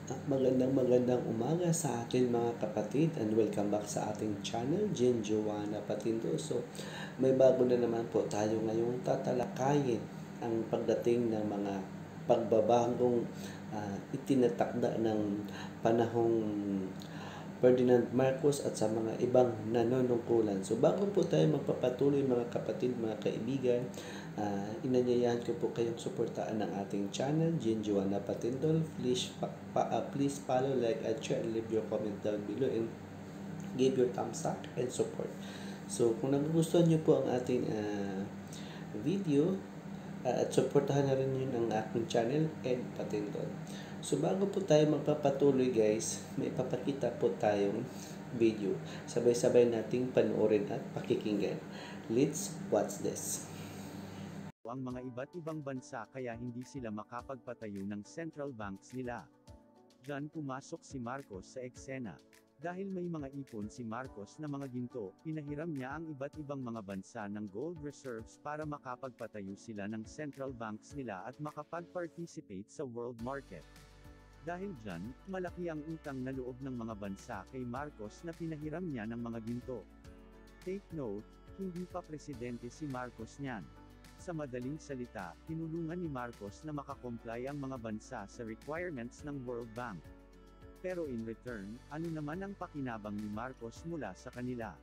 Magandang umaga sa atin mga kapatid and welcome back sa ating channel, Jen Joanna Patindo. So, may bago na naman po tayo ngayong tatalakayin ang pagdating ng mga pagbabagong itinatakda ng panahong Ferdinand Marcos at sa mga ibang nanunungkulan. So bago po tayo magpapatuloy mga kapatid, mga kaibigan, inanyayahan ko po kayong suportaan ng ating channel, Jen Joanna Patindol. Please follow, like, and share, and leave your comment down below and give your thumbs up and support. So kung nagugustuhan nyo po ang ating video, at supportahan na rin yun ang aking channel and Patindol. So bago po tayo magpapatuloy guys, may papakita po tayong video. Sabay-sabay nating panoorin at pakikinggan. Let's watch this. Ang mga iba't ibang bansa kaya hindi sila makapagpatayo ng central banks nila. Diyan pumasok si Marcos sa eksena. Dahil may mga ipon si Marcos na mga ginto, pinahiram niya ang iba't ibang mga bansa ng gold reserves para makapagpatayo sila ng central banks nila at makapag-participate sa world market. Dahil dyan, malaki ang utang na loob ng mga bansa kay Marcos na pinahiram niya ng mga ginto. Take note, hindi pa presidente si Marcos niyan. Sa madaling salita, tinulungan ni Marcos na makakomply ang mga bansa sa requirements ng World Bank. Pero in return, ano naman ang pakinabang ni Marcos mula sa kanila?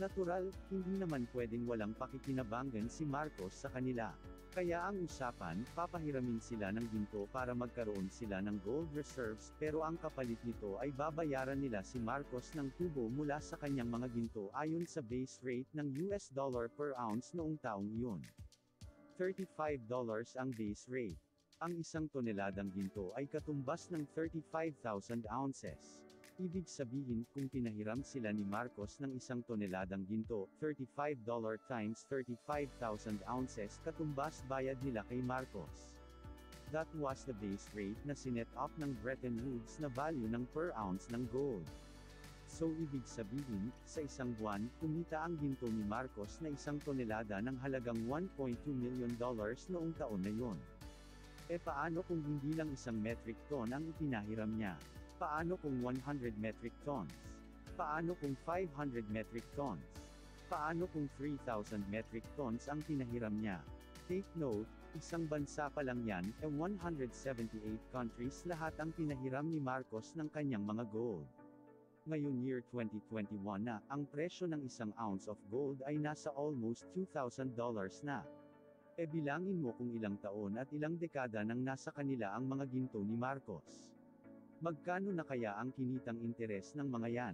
Natural, hindi naman pwedeng walang pakikinabangan si Marcos sa kanila. Kaya ang usapan, papahiramin sila ng ginto para magkaroon sila ng gold reserves, pero ang kapalit nito ay babayaran nila si Marcos ng tubo mula sa kanyang mga ginto ayon sa base rate ng US dollar per ounce noong taong iyon. $35 ang base rate. Ang isang toneladang ginto ay katumbas ng 35,000 ounces. Ibig sabihin, kung pinahiram sila ni Marcos ng isang toneladang ginto, $35 times 35,000 ounces katumbas bayad nila kay Marcos. That was the base rate na sinet up ng Bretton Woods na value ng per ounce ng gold. So ibig sabihin, sa isang buwan, kumita ang ginto ni Marcos na isang tonelada ng halagang $1.2 million noong taon na yon. Paano kung hindi lang isang metric ton ang ipinahiram niya? Paano kung 100 metric tons? Paano kung 500 metric tons? Paano kung 3,000 metric tons ang pinahiram niya? Take note, isang bansa pa lang yan, 178 countries lahat ang pinahiram ni Marcos ng kanyang mga gold. Ngayon year 2021 na, ang presyo ng isang ounce of gold ay nasa almost $2,000 na. Bilangin mo kung ilang taon at ilang dekada nang nasa kanila ang mga ginto ni Marcos. Magkano na kaya ang kinitang interes ng mga yan?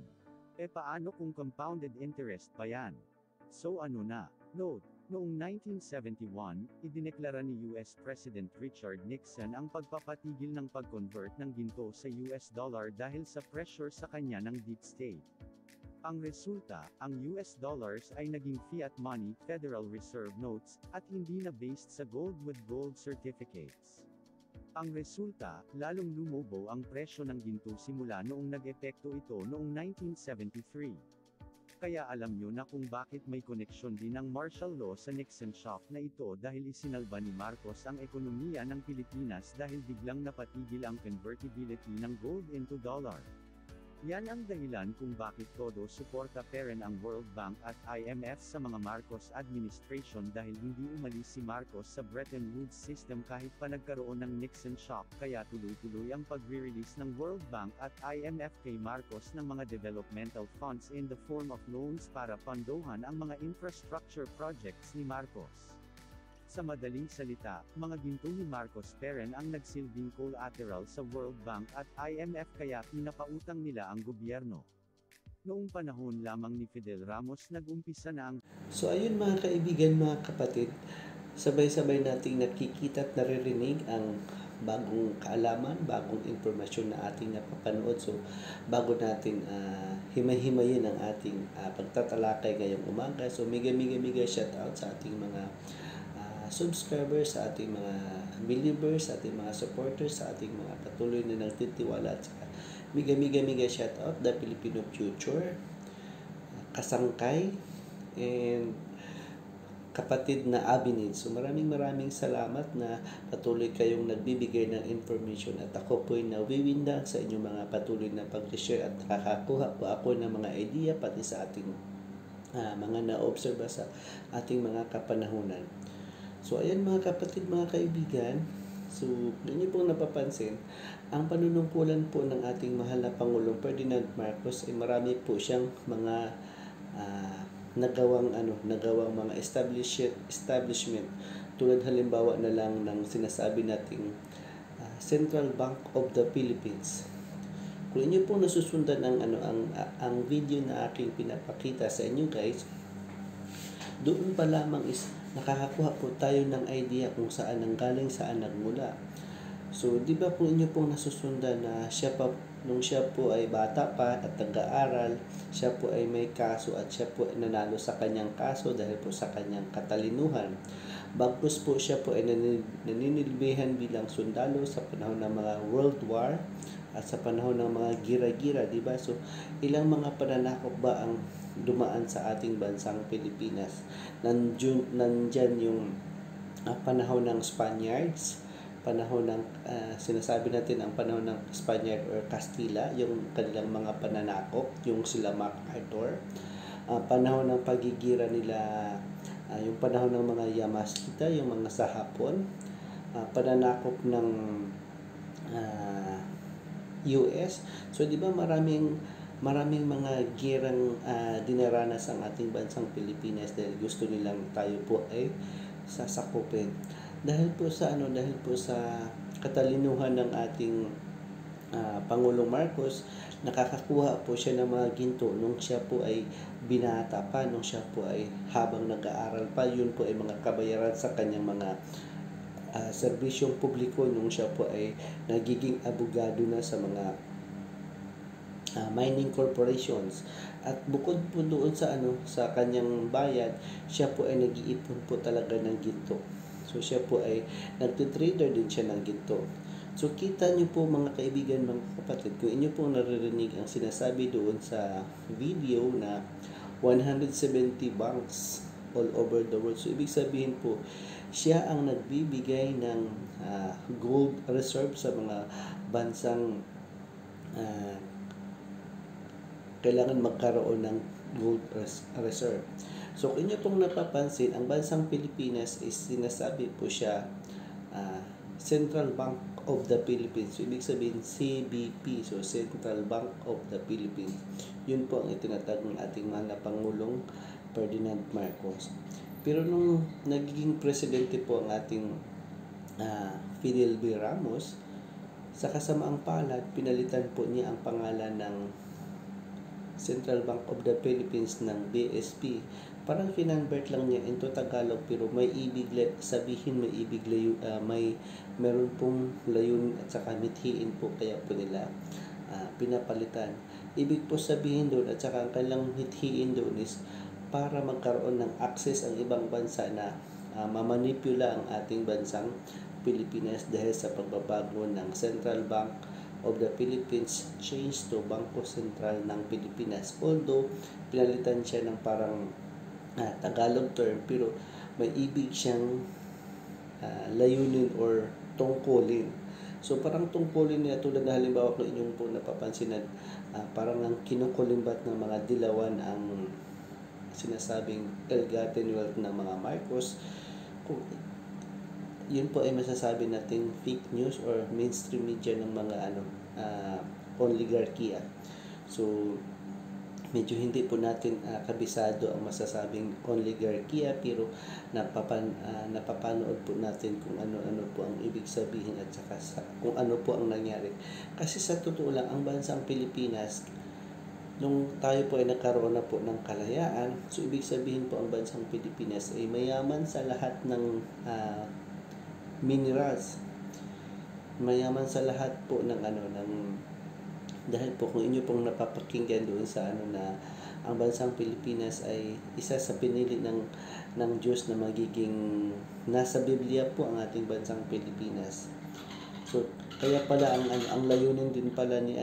Paano kung compounded interest pa yan? So ano na? Note, noong 1971, idineklara ni US President Richard Nixon ang pagpapatigil ng pag-convert ng ginto sa US dollar dahil sa pressure sa kanya ng deep state. Ang resulta, ang US dollars ay naging fiat money, Federal Reserve Notes, at hindi na based sa gold with gold certificates. Ang resulta, lalong lumubo ang presyo ng ginto simula noong nag-epekto ito noong 1973. Kaya alam nyo na kung bakit may koneksyon din ang martial law sa Nixon shock na ito dahil isinalba ni Marcos ang ekonomiya ng Pilipinas dahil biglang napatigil ang convertibility ng gold into dollar. Yan ang dahilan kung bakit todo suporta pa rin ang World Bank at IMF sa mga Marcos administration dahil hindi umalis si Marcos sa Bretton Woods system kahit pa nagkaroon ng Nixon shock, kaya tuloy-tuloy ang pagre-release ng World Bank at IMF kay Marcos ng mga developmental funds in the form of loans para pondohan ang mga infrastructure projects ni Marcos. Sa madaling salita, mga ginto ni Marcos pa rin ang nagsilbing collateral sa World Bank at IMF kaya pinapautang nila ang gobyerno. Noong panahon lamang ni Fidel Ramos nag-umpisa na ang... So ayun mga kaibigan, mga kapatid, sabay-sabay nating nakikita at naririnig ang bagong kaalaman, bagong impormasyon na ating napapanood. So bago natin himay-himayin ang ating pagtatalakay ngayong umaga, so mega shout out sa ating mga subscribers, sa ating mga believers, sa ating mga supporters, sa ating mga patuloy na nagtitiwala, at saka mega shout out the Filipino Future, Kasangkay, and kapatid na Abinid. So maraming salamat na patuloy kayong nagbibigay ng information at ako po'y nawiwindang sa inyong mga patuloy na pag-share at nakakakuha po ako ng mga idea pati sa ating mga na-observe sa ating mga kapanahunan. So ayan mga kapatid, mga kaibigan, so ninyo pong napapansin, ang panunungkulan po ng ating mahal na Pangulong Ferdinand Marcos ay marami po siyang mga nagawang mga establishment tulad halimbawa na lang ng sinasabi nating Central Bank of the Philippines. Kung inyo po nasusundan ang video na aking pinapakita sa inyo guys, doon pa lamang is nakakakuha po tayo ng idea kung saan nanggaling, saan nagmula. So, di ba kung inyo pong nasusundan na nung siya po ay bata pa at nag-aaral, siya po ay may kaso at siya po ay nanalo sa kanyang kaso dahil po sa kanyang katalinuhan. Bagkus po siya po ay naninilbihan bilang sundalo sa panahon ng mga World War at sa panahon ng mga gira-gira, di ba? So, ilang mga pananakop ba ang dumaan sa ating bansang Pilipinas? Nandyan yung panahon ng Spaniards, panahon ng sinasabi natin ang panahon ng Spaniard or Castilla, yung kanilang mga pananakop, yung sila MacArthur, panahon ng pagigira nila, yung panahon ng mga Yamashita, yung mga sa Hapon, pananakop ng US. So di ba maraming mga girang dinaranas ang ating bansang Pilipinas dahil gusto nilang tayo po ay sasakupin. Dahil po sa katalinuhan ng ating Pangulong Marcos, nakakakuha po siya ng mga ginto nung siya po ay binata pa, nung siya po ay habang nag-aaral pa, yun po ay mga kabayaran sa kanyang mga serbisyong publiko nung siya po ay nagiging abogado na sa mga mining corporations. At bukod po doon sa kanyang bayad, siya po ay nag-iipon po talaga ng ginto. So siya po ay nagtitrader din siya ng ginto. So kita niyo po mga kaibigan, mga kapatid, kung inyo po naririnig ang sinasabi doon sa video na 170 banks all over the world. So ibig sabihin po, siya ang nagbibigay ng gold reserve sa mga bansang kailangan magkaroon ng gold reserve. So kung inyo pong napapansin, ang bansang Pilipinas is sinasabi po siya Central Bank of the Philippines. So ibig sabihin CBP, so Central Bank of the Philippines. Yun po ang itinatag ng ating mahal na Pangulong Ferdinand Marcos. Pero nung nagiging presidente po ang ating Fidel V. Ramos, sa kasamaang palad, pinalitan po niya ang pangalan ng Central Bank of the Philippines ng BSP. Parang kinonvert lang niya into Tagalog, pero may ibig sabihin, meron pong layunin at saka mithiin po, kaya po nila pinapalitan. Ibig po sabihin doon at saka ang kailang mithiin doon is para magkaroon ng access ang ibang bansa na mamanipula ang ating bansang Pilipinas dahil sa pagbabago ng Central Bank of the Philippines change to Bangko Sentral ng Pilipinas. Although pinalitan siya ng parang Tagalog term, pero may ibig siyang layunin or tungkulin. So parang tungkulin niya, tulad na halimbawa kung inyong po napapansin na parang ang kinukulimbat ng mga dilawan ang sinasabing ill-gotten wealth ng mga Marcos. Kung yun po ay masasabi nating fake news or mainstream media ng mga oligarkiya. So medyo hindi po natin kabisado ang masasabing oligarkiya, pero napapanood po natin kung ano-ano po ang ibig sabihin at saka kung ano po ang nangyari. Kasi sa totoo lang, ang bansang Pilipinas, nung tayo po ay nagkaroon na po ng kalayaan, so ibig sabihin po ang bansang Pilipinas ay mayaman sa lahat ng minerals. Mayaman sa lahat po ng dahil po kung inyo pong napapakinggan doon sa na ang bansang Pilipinas ay isa sa pinili ng Diyos na magiging nasa Biblia po ang ating bansang Pilipinas. So kaya pala ang layunin din pala ni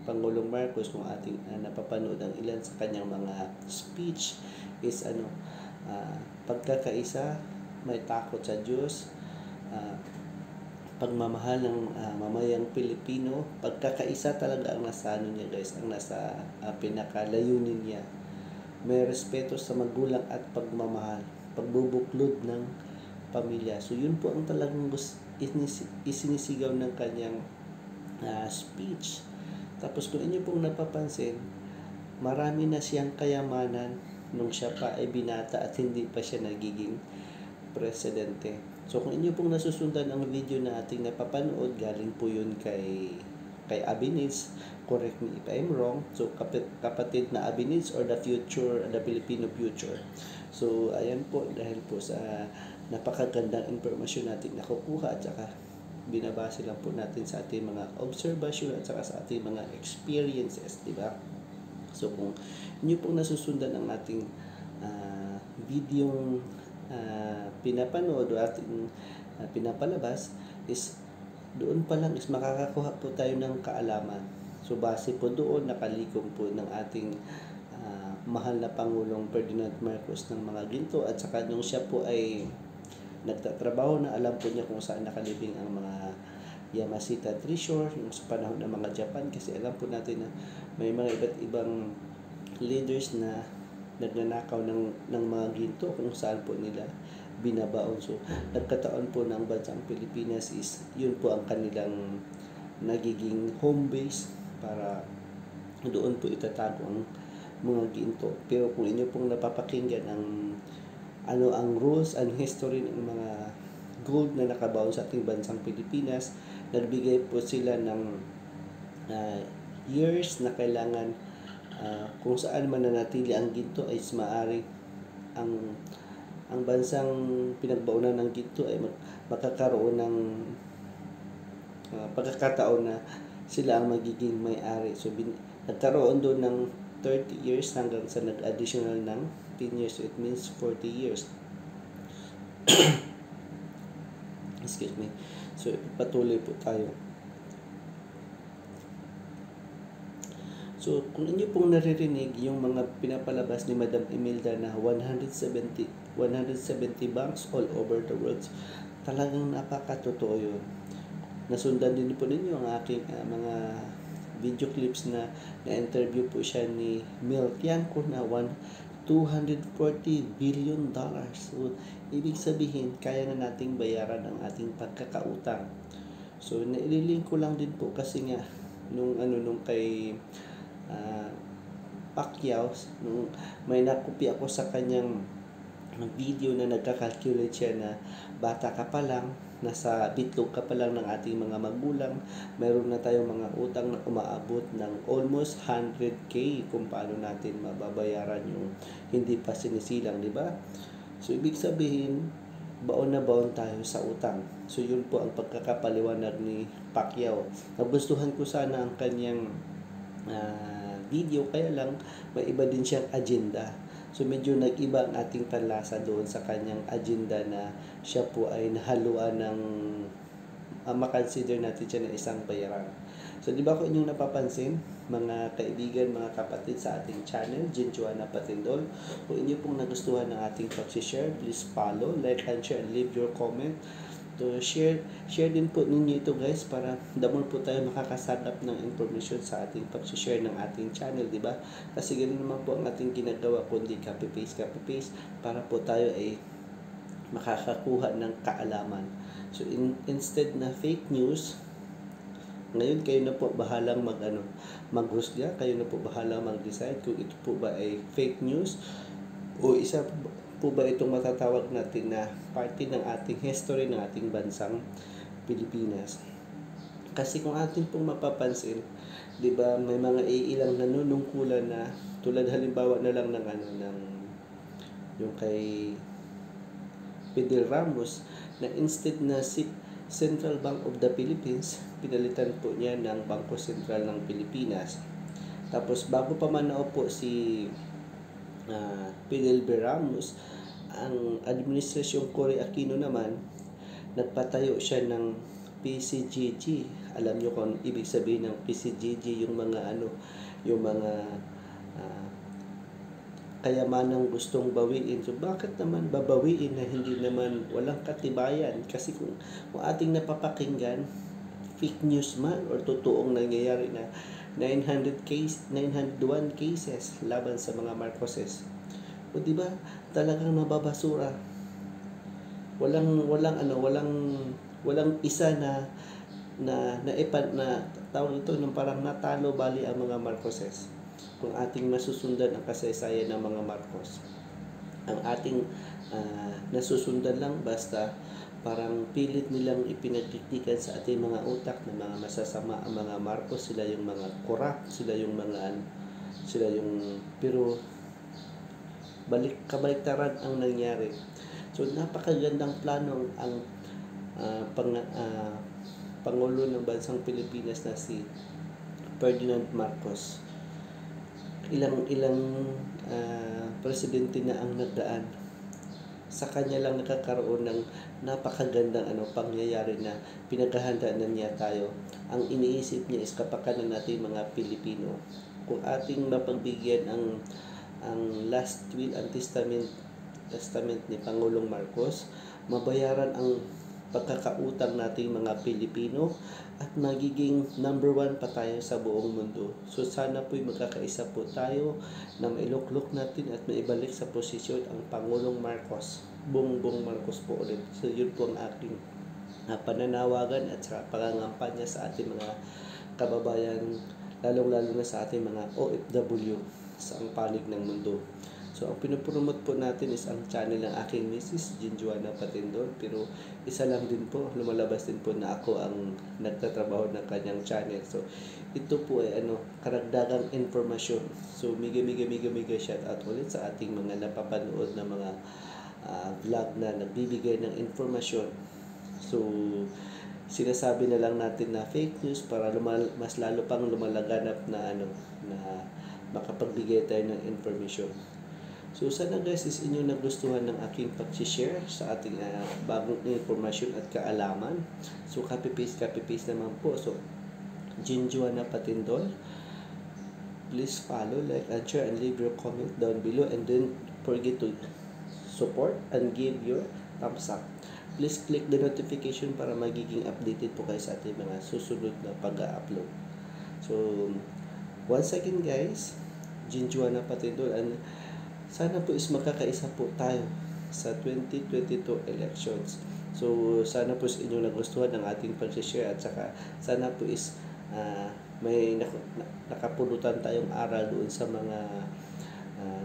Pangulong Marcos, kung ating napapanood ang ilan sa kanyang mga speech, is pagkakaisa, may takot sa Diyos, pagmamahal ng mamayang Pilipino. Pagkakaisa talaga ang nasa ano niya guys, ang nasa pinakalayunin niya. May respeto sa magulang at pagmamahal, pagbubuklod ng pamilya. So yun po ang talagang isinisigaw ng kanyang speech. Tapos kung inyo pong napapansin, marami na siyang kayamanan nung siya pa ay binata at hindi pa siya nagiging presidente. So kung inyo pong nasusundan ang video na ating napapanood, galing po yun kay Abiniz. Correct me if I'm wrong. So kapatid na Abiniz or the Filipino future. So ayan po, dahil po sa napakagandang impormasyon natin nakukuha at saka binabase lang po natin sa ating mga observation at saka sa ating mga experiences, di ba? So kung inyo pong nasusundan ang ating videong pinapanood o ating pinapalabas, is doon pa lang is makakakuha po tayo ng kaalaman. So base po doon, nakalikom po ng ating mahal na Pangulong Ferdinand Marcos ng mga ginto, at saka nung siya po ay nagtatrabaho na, alam po niya kung saan nakalibing ang mga Yamashita Treasure yung sa panahon ng mga Japan, kasi alam po natin na may mga iba't ibang leaders na nagnanakaw ng mga ginto kung saan po nila binabaon. So nagkataon po ng bansang Pilipinas is yun po ang kanilang nagiging home base para doon po itatago ang mga ginto. Pero kung inyo pong napapakinggan ang rules and history ng mga gold na nakabaon sa ating bansang Pilipinas, nagbigay po sila ng years na kailangan kung saan mananatili ang ginto ay maaari ang bansang pinagbaunan ng ginto ay makakaroon ng pagkakataon na sila ang magiging may-ari. So nagkaroon doon ng 30 years hanggang sa nag-additional ng 10 years. So it means 40 years. Excuse me. So patuloy po tayo. So kung inyo pong naririnig yung mga pinapalabas ni Madam Imelda na 170 banks all over the world, talagang napakatotoo yun. Nasundan din po ninyo ang aking mga video clips na interview po siya ni Mel Tiangco na $240 billion. So ibig sabihin, kaya na nating bayaran ang ating pagkakautang. So naililink ko lang din po kasi nga nung kay Pacquiao, nung may nakupi ako sa kanyang video na nagka-calculate siya na bata ka pa lang, nasa bitlog ka pa lang ng ating mga magulang, mayroon na tayong mga utang na umaabot ng almost 100k kung paano natin mababayaran yung hindi pa sinisilang, di ba? So ibig sabihin, baon na baon tayo sa utang. So yun po ang pagkakapaliwanag ni Pacquiao. Nagustuhan ko sana ang kanyang video, kaya lang may iba din siyang agenda. So medyo nag-iba ang ating panlasa doon sa kanyang agenda na siya po ay nahaluan ng makonsider natin siya na isang bayaran. So di ba kung inyong napapansin, mga kaibigan, mga kapatid sa ating channel, Jen Joanna Patindol, kung inyo pong nagustuhan ng ating pag-share, please follow, like and share, and leave your comment. So share din po ninyo ito guys, para damol po tayo makakasagap ng information sa ating pag-share ng ating channel, di ba? Kasi ganoon naman po ang ating ginagawa, kundi copy paste para po tayo ay makakakuha ng kaalaman. So instead na fake news, ngayon kayo na po bahalang maghusga, kayo na po bahalang mag-decide kung ito po ba ay fake news o isa po ba itong matatawag natin na parte ng ating history ng ating bansang Pilipinas. Kasi kung atin pong mapapansin, di ba, may mga ilang nanunungkulan na, tulad halimbawa na lang ng yung kay Fidel Ramos, na instead na Central Bank of the Philippines, pinalitan po niya ng Bangko Sentral ng Pilipinas. Tapos bago pa man naupo si Fidel B. Ramos, ang administrasyong Cory Aquino naman, nagpatayo siya ng PCGG. Alam nyo kung ibig sabihin ng PCGG, yung mga kayamanang gustong bawiin. So bakit naman babawiin na hindi naman walang katibayan? Kasi kung ating napapakinggan, fake news man or totoong nangyayari na 901 cases laban sa mga Marcoses. O di ba? Talagang nababasura. Walang isa na tawag ito ng parang natalo bali ang mga Marcoses. Kung ating masusundan ang kasaysayan ng mga Marcos, ang ating nasusundan lang basta parang pilit nilang ipinagdikdikan sa ating mga utak na mga masasama ang mga Marcos, sila yung mga corrupt, pero kabaliktaran ang nangyari. So napakagandang plano ang Pangulo ng Bansang Pilipinas na si Ferdinand Marcos. Ilang presidente na ang nagdaan, sa kanya lang nakakaroon ng napakagandang pangyayari na pinaghahandaan na niya tayo. Ang iniisip niya is kapakanan natin mga Pilipino. Kung ating mapagbigyan ang last will and testament ni Pangulong Marcos, mabayaran ang pagkakautang nating mga Pilipino at magiging number 1 pa tayo sa buong mundo. So sana po'y magkakaisa po tayo na mailuklok natin at maibalik sa posisyon ang Pangulong Marcos. Bongbong Marcos po ulit. So yun po ang aking pananawagan at saka pangangampanya sa ating mga kababayan, lalong-lalo na sa ating mga OFW sa panig ng mundo. So, ang pinopromote po natin is ang channel ng aking Mrs. Ginjoana Patindol, pero isa lang din po, lumalabas din po na ako ang nagtatrabaho ng kanyang channel. So, ito po ay karagdagang informasyon. So, mega shout out ulit sa ating mga napapanood na mga vlog na nagbibigay ng informasyon. So, sinasabi na lang natin na fake news para mas lalo pang lumalaganap na makapagbigay tayo ng information. So sana guys is inyo nagustuhan ng aking pag-share sa ating bagong informasyon at kaalaman. So copy paste naman po. So Ginjoana Patindol, please follow, like, and share, and leave your comment down below, and don't forget to support and give your thumbs up. Please click the notification para magiging updated po kayo sa ating mga susunod na pag-upload. So once again guys, Ginjoana Patindol, and sana po is magkakaisa po tayo sa 2022 elections. So sana po is inyo nagustuhan ng ating pag-share, at saka sana po is may nakapulutan tayong aral doon sa mga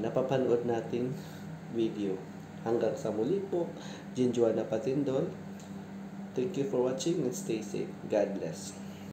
napapanood nating video. Hanggang sa muli po, Ginjoana Patindol. Thank you for watching and stay safe. God bless.